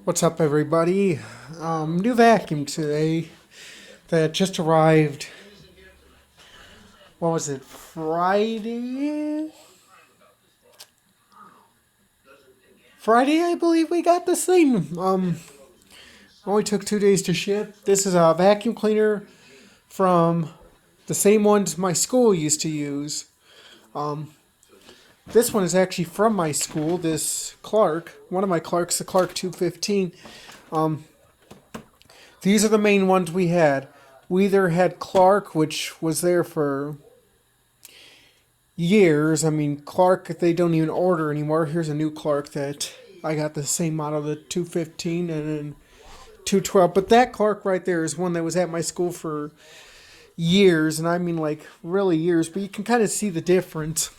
What's up, everybody? New vacuum today that just arrived. What was it? Friday? Friday, I believe we got this thing. Only took 2 days to ship. This is a vacuum cleaner from the same ones my school used to use. Um, this one is actually from my school. This Clark, one of my Clarks, the Clark 215. Um, These are the main ones we had. We either had Clark, which was there for years. I mean, Clark, they don't even order anymore. Here's a new Clark that I got the same model, the 215 and then 212. But that Clark right there is one that was at my school for years, and I mean like really years. But you can kind of see the difference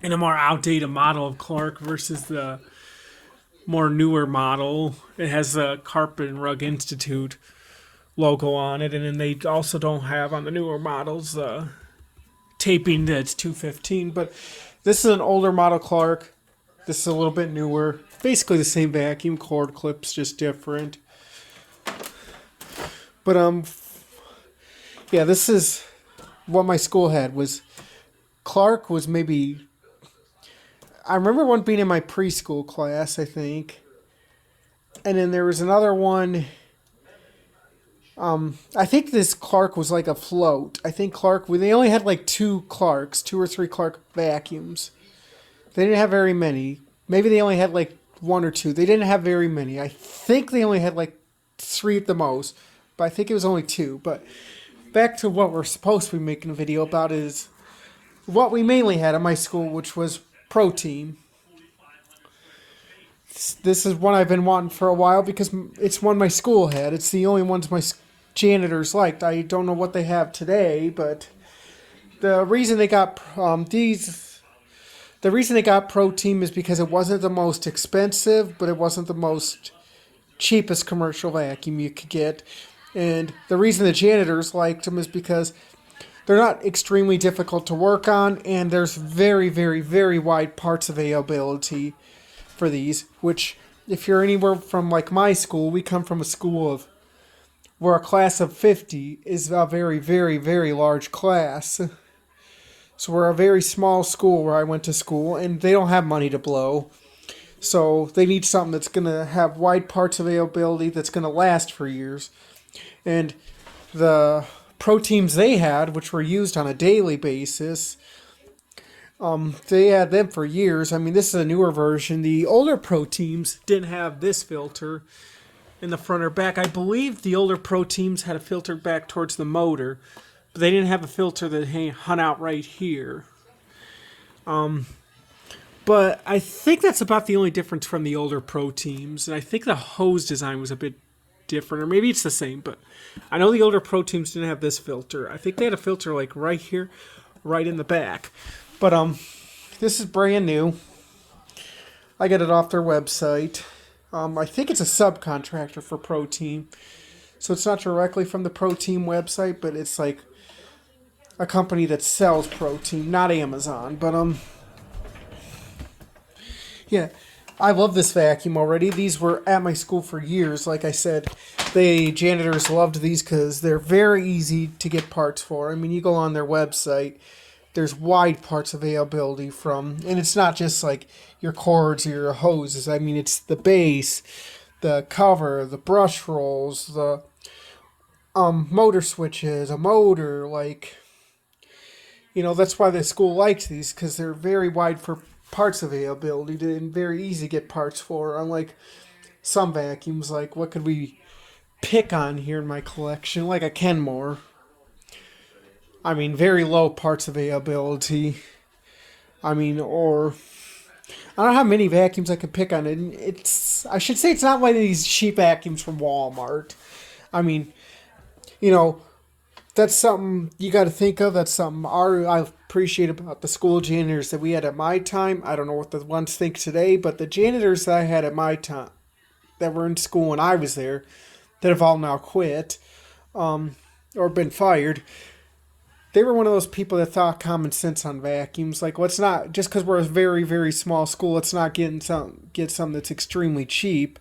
in a more outdated model of Clark versus the more newer model. It has the Carpet and Rug Institute logo on it, and then they also don't have on the newer models taping that's 215. But this is an older model Clark. This is a little bit newer. Basically the same vacuum, cord clips, just different. But yeah, this is what my school had. Was Clark was maybe, I remember one being in my preschool class, I think. And then there was another one. I think this Clark was like a float. I think Clark, they only had like two or three Clark vacuums. They didn't have very many. Maybe they only had like one or two. They didn't have very many. I think they only had like three at the most. But I think it was only two. But back to what we're supposed to be making a video about is what we mainly had at my school, which was protein. This is one I've been wanting for a while because it's one my school had. It's the only ones my janitors liked. I don't know what they have today, but the reason they got the reason they got protein is because it wasn't the most expensive, but it wasn't the most cheapest commercial vacuum you could get. And the reason the janitors liked them is because they're not extremely difficult to work on, and there's very, very, very wide parts availability for these, which if you're anywhere from like my school, we come from a school of where a class of 50 is a very, very, very large class. So we're a very small school where I went to school, and they don't have money to blow. So they need something that's going to have wide parts availability that's going to last for years. And the proteins they had, which were used on a daily basis, they had them for years. I mean, this is a newer version. The older Pro Teams didn't have this filter in the front or back. I believe the older Pro Teams had a filter back towards the motor, but they didn't have a filter that hung out right here. But I think that's about the only difference from the older Pro Teams. And I think the hose design was a bit different, or maybe it's the same, but I know the older Pro Teams didn't have this filter. I think they had a filter like right here, right in the back. But this is brand new. I got it off their website. I think it's a subcontractor for Protein, so it's not directly from the Protein website, but it's like a company that sells Protein, not Amazon. But yeah, I love this vacuum already. These were at my school for years. Like I said, the janitors loved these because they're very easy to get parts for. I mean, you go on their website, there's wide parts availability from, and it's not just like your cords or your hoses. I mean, it's the base, the cover, the brush rolls, the motor switches, a motor, like, that's why the school likes these, because they're very wide for parts availability and very easy to get parts for, unlike some vacuums. Like, what could we pick on here in my collection? Like a Kenmore. I mean, very low parts availability. I mean, or I don't know how many vacuums I could pick on it. I should say it's not one of these cheap vacuums from Walmart. I mean, that's something you got to think of. That's something I appreciate about the school janitors that we had at my time. I don't know what the ones think today, but the janitors that I had at my time, that were in school when I was there, that have all now quit, or been fired, they were one of those people that thought common sense on vacuums. Like, let's not, just because we're a very, very small school, let's not get some that's extremely cheap.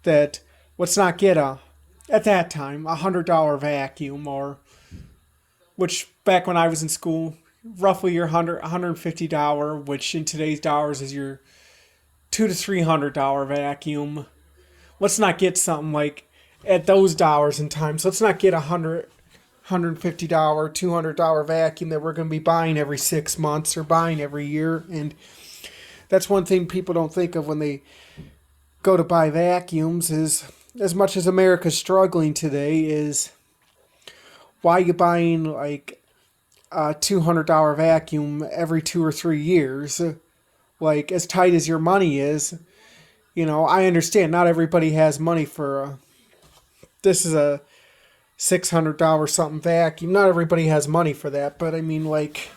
That let's not get at that time, $100 vacuum, or which back when I was in school, roughly your $150, which in today's dollars is your $200 to $300 vacuum. Let's not get something like at those dollars and times. Let's not get $150, $200 vacuum that we're going to be buying every 6 months or buying every year. And that's one thing people don't think of when they go to buy vacuums is, as much as America's struggling today, is why are you buying like a $200 vacuum every 2 or 3 years? Like, as tight as your money is, I understand not everybody has money for this is a $600 something vacuum. Not everybody has money for that, but I mean, like,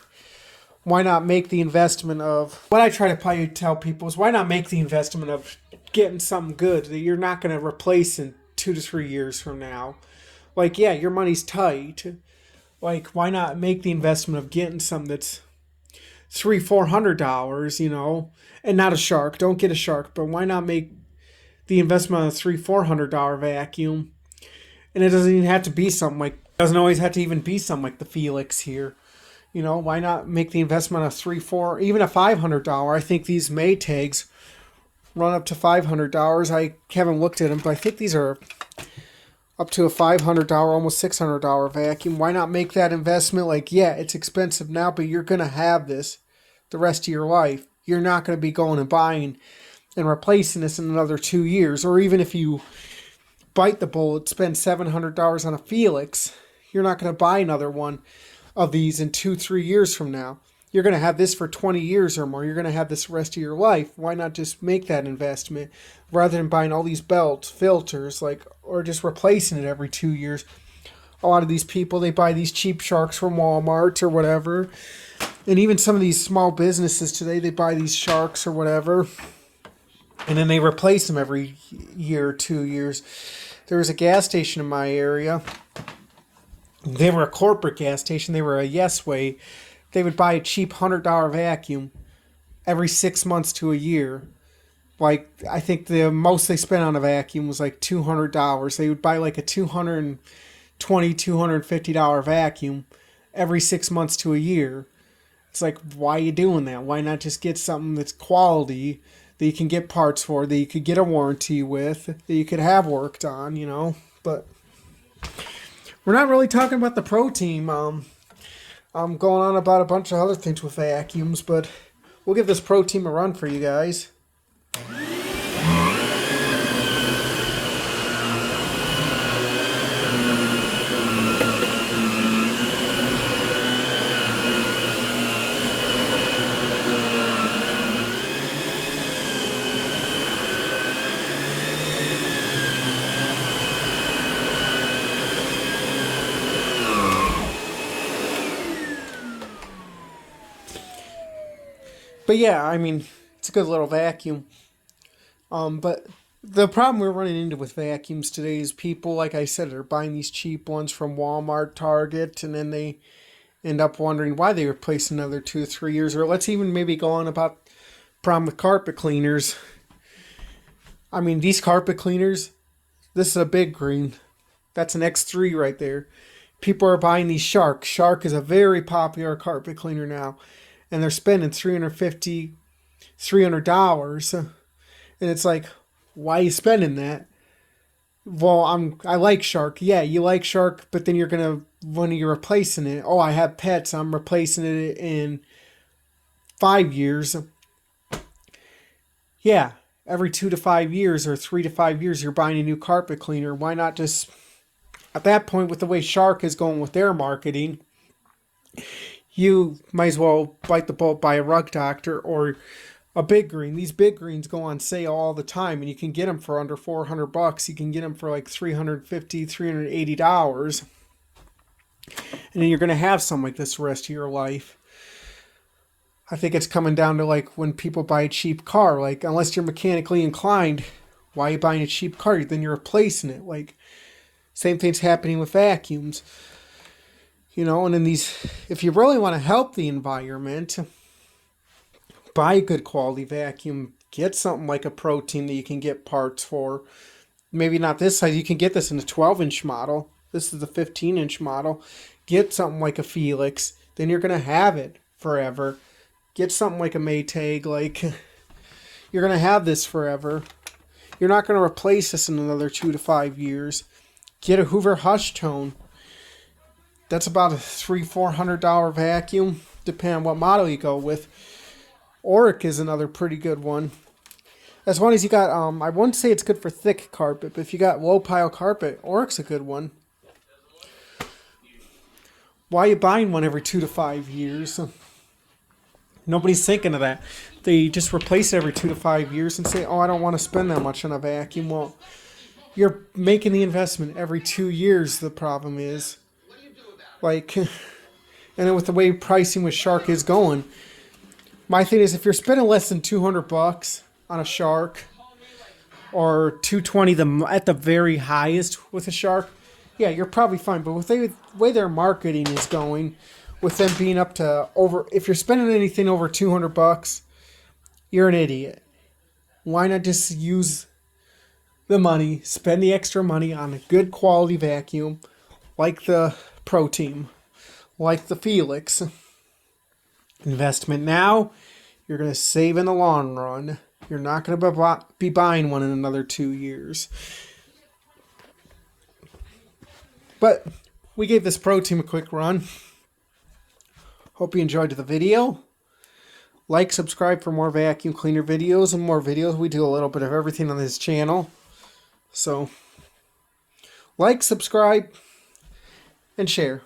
why not make the investment of, what I try to probably tell people is, why not make the investment of getting something good that you're not going to replace in 2 to 3 years from now? Like, yeah, your money's tight. Like, why not make the investment of getting something that's $300-400, and not a Shark. Don't get a Shark, but why not make the investment on a $300-400 vacuum? And it doesn't even have to be something like, doesn't always have to even be something like the Felix here. Why not make the investment of even a $500? I think these Maytags run up to $500. I haven't looked at them, but I think these are up to a $500, almost $600 vacuum. Why not make that investment? Like, yeah, it's expensive now, but you're going to have this the rest of your life. You're not going to be going and buying and replacing this in another 2 years. Or even if you bite the bullet, spend $700 on a Felix, you're not going to buy another one of these in 2-3 years from now. You're going to have this for 20 years or more. You're going to have this the rest of your life. Why not just make that investment rather than buying all these belts, filters, or just replacing it every 2 years? A lot of these people, they buy these cheap Sharks from Walmart or whatever. And even some of these small businesses today, they buy these Sharks or whatever, and then they replace them every year or 2 years. There was a gas station in my area. They were a corporate gas station. They were a Yes Way. They would buy a cheap $100 vacuum every 6 months to a year. Like, I think the most they spent on a vacuum was like $200. They would buy like a $220, $250 vacuum every 6 months to a year. It's like, why are you doing that? Why not just get something that's quality, that you can get parts for, that you could get a warranty with, that you could have worked on, But we're not really talking about the Pro Team. I'm going on about a bunch of other things with vacuums, but we'll give this Pro Team a run for you guys. But yeah, I mean, it's a good little vacuum. But the problem we're running into with vacuums today is people, like I said, are buying these cheap ones from Walmart, Target, and then they end up wondering why they replace another 2 or 3 years. Or let's even maybe go on about problem with carpet cleaners. I mean, these carpet cleaners, this is a big green. That's an X3 right there. People are buying these Shark. Shark is a very popular carpet cleaner now. And they're spending $350, $300. And it's like, why are you spending that? Well, I like Shark. Yeah, you like Shark, but then when you're replacing it, I have pets, I'm replacing it in 5 years. Yeah, every 2 to 5 years or 3 to 5 years, you're buying a new carpet cleaner. Why not just, at that point, with the way Shark is going with their marketing, you might as well bite the bullet, buy a Rug Doctor or a Big Green. These Big Greens go on sale all the time, and you can get them for under $400. You can get them for like $350, $380. And then you're going to have something like this the rest of your life. I think it's coming down to like when people buy a cheap car. Like, unless you're mechanically inclined, why are you buying a cheap car? Then you're replacing it. Like, same thing's happening with vacuums. You know, and in these, if you really want to help the environment, buy a good quality vacuum. Get something like a Protein that you can get parts for. Maybe not this size. You can get this in a 12-inch model. This is the 15-inch model. Get something like a Felix. Then you're going to have it forever. Get something like a Maytag. Like, you're going to have this forever. You're not going to replace this in another 2 to 5 years. Get a Hoover Hush Tone. That's about a $300-400 vacuum, depending on what model you go with. Oric is another pretty good one. As long as you got, I wouldn't say it's good for thick carpet, but if you got low pile carpet, Oric's a good one. Why are you buying one every 2 to 5 years? Nobody's thinking of that. They just replace it every 2 to 5 years and say, oh, I don't want to spend that much on a vacuum. Well, you're making the investment every 2 years, the problem is. Like, and then with the way pricing with Shark is going, my thing is if you're spending less than $200 on a Shark, or $220 at the very highest with a Shark, yeah, you're probably fine. But with the way their marketing is going, with them being up to over, if you're spending anything over $200, you're an idiot. Why not just use the money, spend the extra money on a good quality vacuum, like the Protein, like the Felix? Investment now, you're going to save in the long run. You're not going to be buying one in another 2 years. But we gave this Protein a quick run. Hope you enjoyed the video. Like, subscribe for more vacuum cleaner videos and more videos. We do a little bit of everything on this channel. So, like, subscribe, and share.